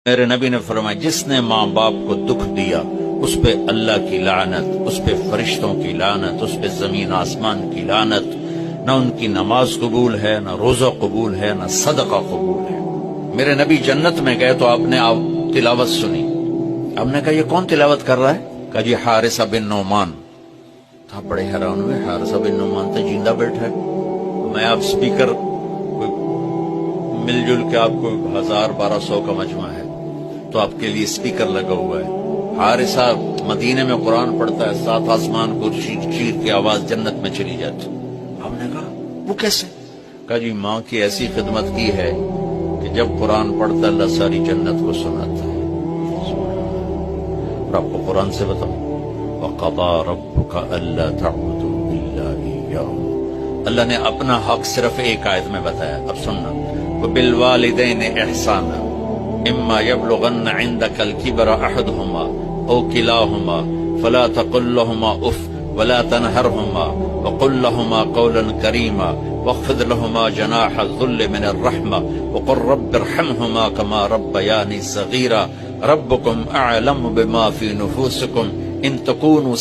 میرے نبی نے فرمایا جس نے ماں باپ کو دکھ دیا اس پہ اللہ کی لعنت، اس پہ فرشتوں کی لعنت، اس پہ زمین آسمان کی لعنت، نہ ان کی نماز قبول ہے، نہ روزہ قبول ہے، نہ صدقہ قبول ہے۔ میرے نبی جنت میں گئے تو آپ نے تلاوت سنی، آپ نے کہا یہ کون تلاوت کر رہا ہے؟ کہا جی حارثہ بن نعمان۔ آپ بڑے حیران ہوئے، حارثہ بن نعمان تو زندہ بیٹھا ہے۔ میں آپ سپیکر مل جل کے آپ کو 1000-1200 کا مجمع ہے تو آپ کے لیے سپیکر لگا ہوا ہے۔ حارثہ مدینے میں قرآن پڑھتا ہے، 7 آسمان کو چیر کی آواز جنت میں چلی جاتی۔ ہم نے کہا وہ کیسے؟ کہا جی ماں کی ایسی خدمت کی ہے کہ جب قرآن پڑھتا اللہ ساری جنت کو سناتا ہے۔ اور آپ کو قرآن سے بتاؤں، وَقَضَى رَبُّكَ أَلَّا تَعْبُدُوا إِلَّا إِيَّاهُ، اللہ نے اپنا حق صرف ایک آیت میں بتایا۔ اب سننا، وَبِالْوَالِدَيْنِ إِحْسَانًا إِمَّا يَبْلُغَنَّ عِندَكَ الْكِبَرَ أَحَدُهُمَا أَوْ كِلَاهُمَا فَلَا تَقُل لَّهُمَا أُفٍّ وَلَا تَنْهَرْهُمَا وَقُل لَّهُمَا قَوْلًا كَرِيمًا وَاخْفِضْ لَهُمَا جَنَاحَ الذُّلِّ مِنَ الرَّحْمَةِ وَقُل رَّبِّ ارْحَمْهُمَا كَمَا رَبَّيَانِي صَغِيرًا رَبُّكُمْ أَعْلَمُ بِمَا فِي نُفُوسِكُمْ إِن تَكُونُوا